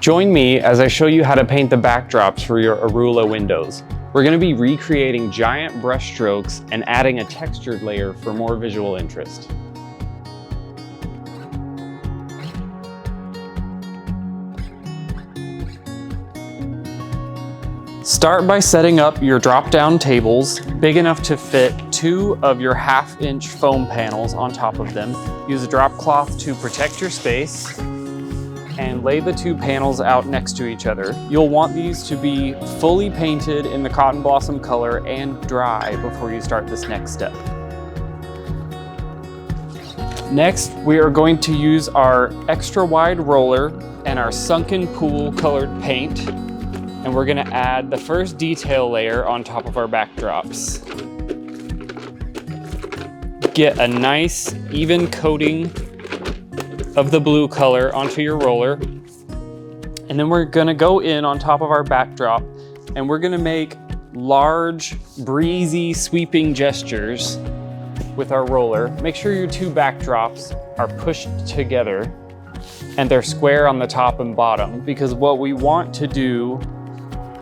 Join me as I show you how to paint the backdrops for your Arula windows. We're going to be recreating giant brush strokes and adding a textured layer for more visual interest. Start by setting up your drop-down tables big enough to fit 2 of your 1/2-inch foam panels on top of them. Use a drop cloth to protect your space and lay the 2 panels out next to each other. You'll want these to be fully painted in the cotton blossom color and dry before you start this next step. Next, we are going to use our extra wide roller and our sunken pool colored paint, and we're gonna add the first detail layer on top of our backdrops. Get a nice even coating of the blue color onto your roller. And then we're gonna go in on top of our backdrop and we're gonna make large, breezy, sweeping gestures with our roller. Make sure your 2 backdrops are pushed together and they're square on the top and bottom, because what we want to do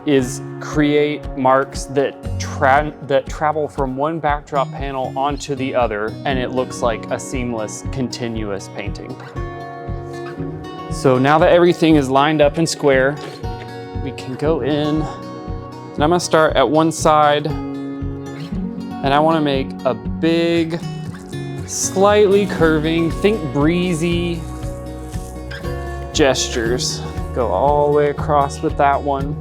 is create marks that travel from one backdrop panel onto the other, and it looks like a seamless, continuous painting. So now that everything is lined up and square, we can go in, and I'm gonna start at one side, and I wanna make a big, slightly curving, think breezy gestures. Go all the way across with that one.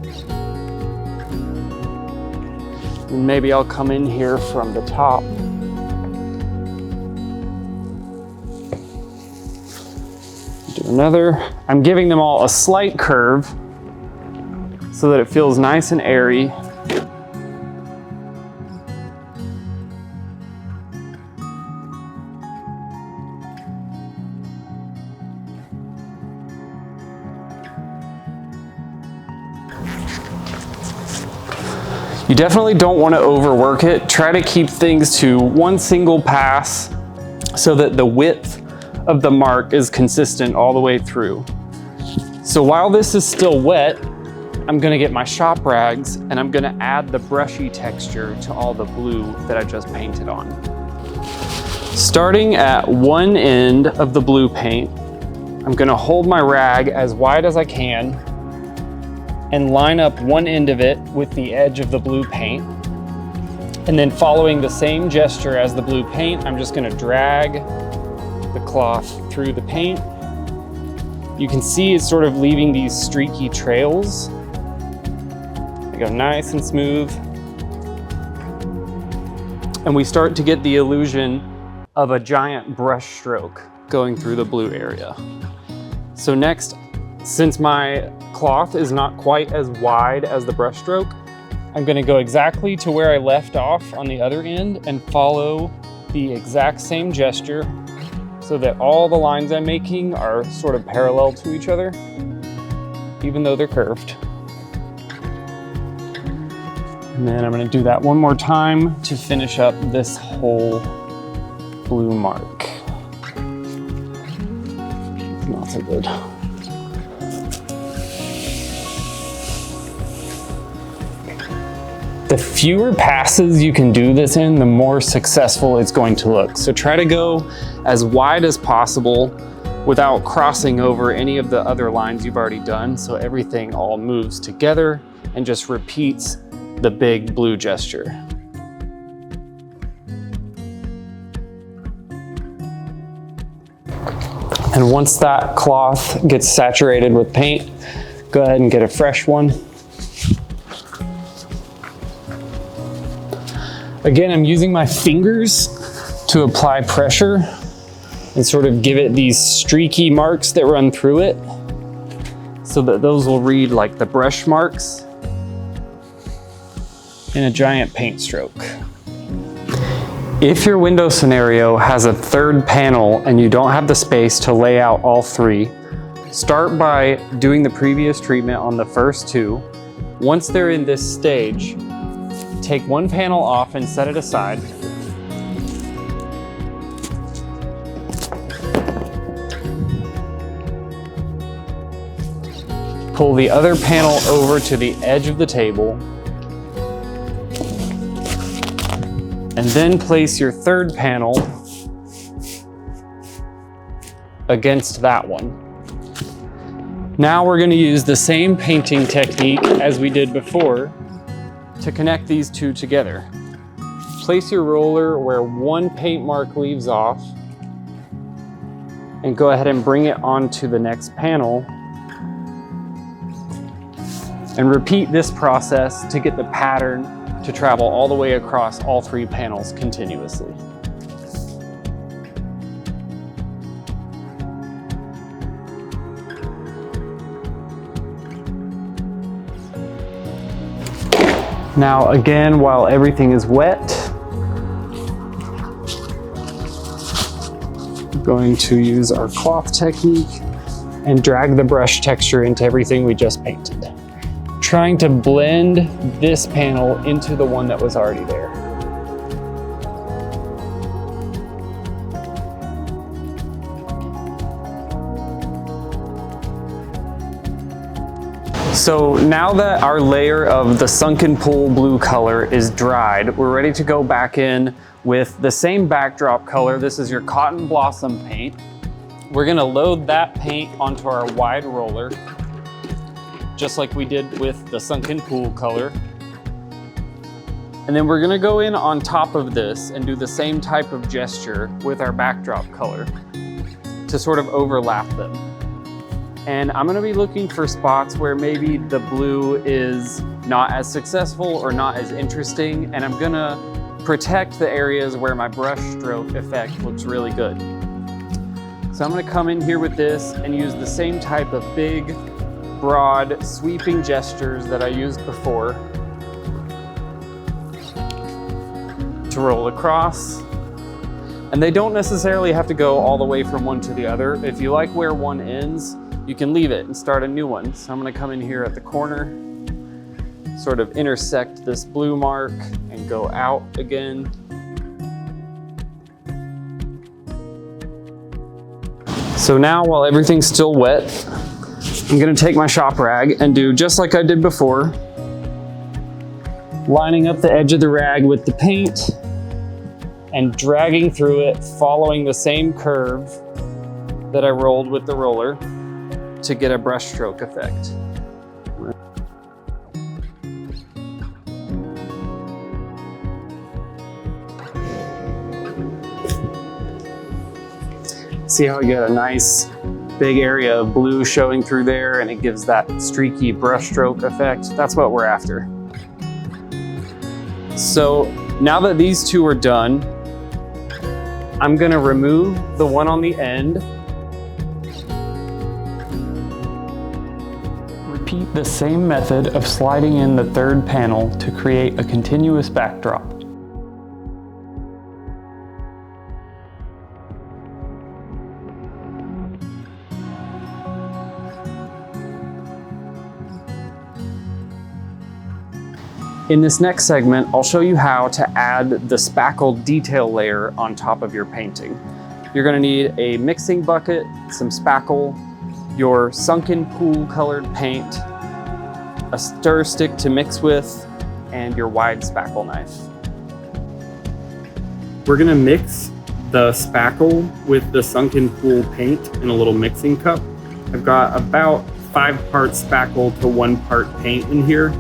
And maybe I'll come in here from the top. Do another. I'm giving them all a slight curve so that it feels nice and airy. You definitely don't want to overwork it. Try to keep things to one single pass so that the width of the mark is consistent all the way through. So while this is still wet, I'm gonna get my shop rags and I'm gonna add the brushy texture to all the blue that I just painted on. Starting at one end of the blue paint, I'm gonna hold my rag as wide as I can and line up one end of it with the edge of the blue paint. And then following the same gesture as the blue paint, I'm just gonna drag the cloth through the paint. You can see it's sort of leaving these streaky trails. They go nice and smooth. And we start to get the illusion of a giant brush stroke going through the blue area. So next, since my cloth is not quite as wide as the brush stroke, I'm gonna go exactly to where I left off on the other end and follow the exact same gesture so that all the lines I'm making are sort of parallel to each other, even though they're curved. And then I'm gonna do that one more time to finish up this whole blue mark. Not so good. The fewer passes you can do this in, the more successful it's going to look. So try to go as wide as possible without crossing over any of the other lines you've already done, so everything all moves together and just repeats the big blue gesture. And once that cloth gets saturated with paint, go ahead and get a fresh one. Again, I'm using my fingers to apply pressure and sort of give it these streaky marks that run through it so that those will read like the brush marks in a giant paint stroke. If your window scenario has a 3rd panel and you don't have the space to lay out all 3, start by doing the previous treatment on the first 2. Once they're in this stage, take one panel off and set it aside. Pull the other panel over to the edge of the table, and then place your third panel against that one. Now we're going to use the same painting technique as we did before to connect these two together. Place your roller where one paint mark leaves off and go ahead and bring it onto the next panel. And repeat this process to get the pattern to travel all the way across all three panels continuously. Now again, while everything is wet, we're going to use our cloth technique and drag the brush texture into everything we just painted, trying to blend this panel into the one that was already there. So now that our layer of the sunken pool blue color is dried, we're ready to go back in with the same backdrop color. This is your Cotton Blossom paint. We're gonna load that paint onto our wide roller, just like we did with the sunken pool color. And then we're gonna go in on top of this and do the same type of gesture with our backdrop color to sort of overlap them. And I'm gonna be looking for spots where maybe the blue is not as successful or not as interesting, and I'm gonna protect the areas where my brush stroke effect looks really good. So I'm gonna come in here with this and use the same type of big, broad, sweeping gestures that I used before to roll across. And they don't necessarily have to go all the way from one to the other. If you like where one ends, you can leave it and start a new one. So I'm gonna come in here at the corner, sort of intersect this blue mark and go out again. So now, while everything's still wet, I'm gonna take my shop rag and do just like I did before, lining up the edge of the rag with the paint and dragging through it, following the same curve that I rolled with the roller to get a brush stroke effect. See how we get a nice big area of blue showing through there, and it gives that streaky brush stroke effect? That's what we're after. So now that these two are done, I'm gonna remove the one on the end. Repeat the same method of sliding in the third panel to create a continuous backdrop. In this next segment, I'll show you how to add the spackle detail layer on top of your painting. You're gonna need a mixing bucket, some spackle, your sunken pool colored paint, a stir stick to mix with, and your wide spackle knife. We're gonna mix the spackle with the sunken pool paint in a little mixing cup. I've got about 5 parts spackle to 1 part paint in here.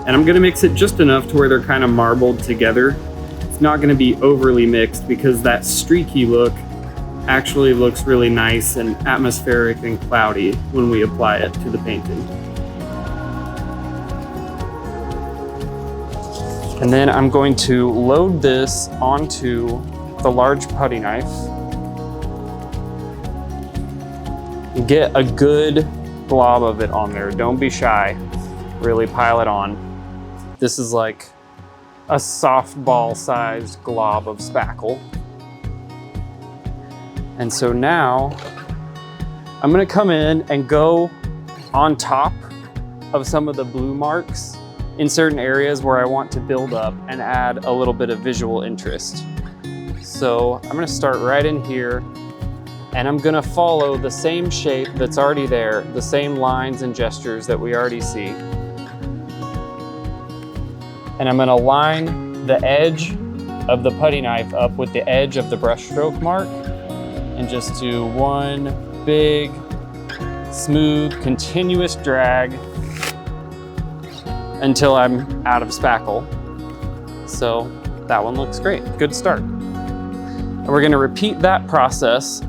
And I'm gonna mix it just enough to where they're kind of marbled together. It's not gonna be overly mixed because that streaky look actually looks really nice and atmospheric and cloudy when we apply it to the painting. And then I'm going to load this onto the large putty knife. Get a good blob of it on there. Don't be shy. Really pile it on. This is like a softball-sized glob of spackle. And so now I'm gonna come in and go on top of some of the blue marks in certain areas where I want to build up and add a little bit of visual interest. So I'm gonna start right in here And I'm gonna follow the same shape that's already there, the same lines and gestures that we already see. And I'm gonna line the edge of the putty knife up with the edge of the brushstroke mark and just do one big, smooth, continuous drag until I'm out of spackle. So that one looks great, good start. And we're gonna repeat that process,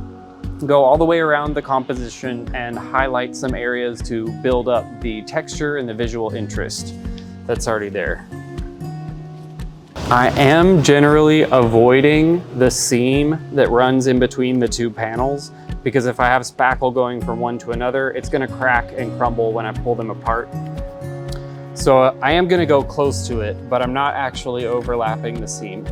go all the way around the composition and highlight some areas to build up the texture and the visual interest that's already there. I am generally avoiding the seam that runs in between the two panels, because if I have spackle going from one to another, it's gonna crack and crumble when I pull them apart. So I am gonna go close to it, but I'm not actually overlapping the seam.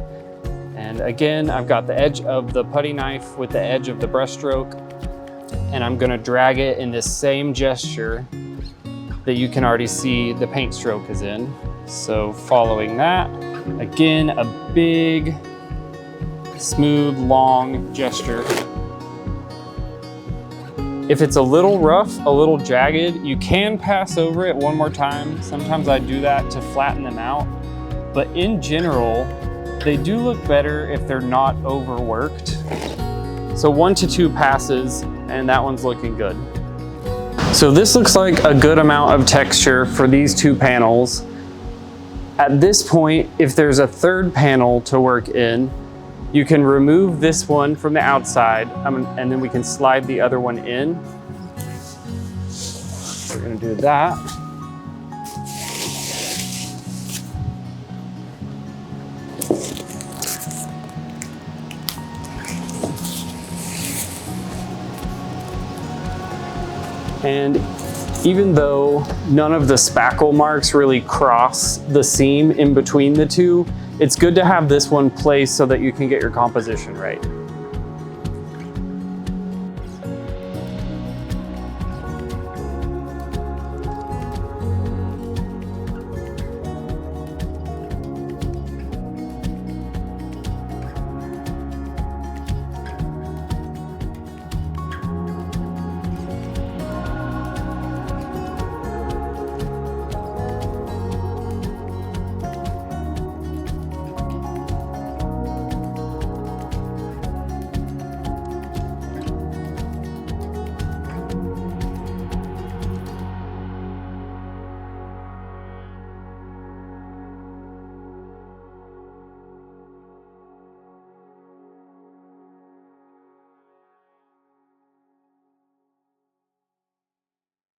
And again, I've got the edge of the putty knife with the edge of the brushstroke, and I'm gonna drag it in this same gesture that you can already see the paint stroke is in. So following that, again, a big, smooth, long gesture. If it's a little rough, a little jagged, you can pass over it one more time. Sometimes I do that to flatten them out, but in general, they do look better if they're not overworked. So 1 to 2 passes, and that one's looking good. So this looks like a good amount of texture for these 2 panels. At this point, if there's a third panel to work in, you can remove this one from the outside, and then we can slide the other one in. We're gonna do that. And even though none of the spackle marks really cross the seam in between the two, it's good to have this one placed so that you can get your composition right.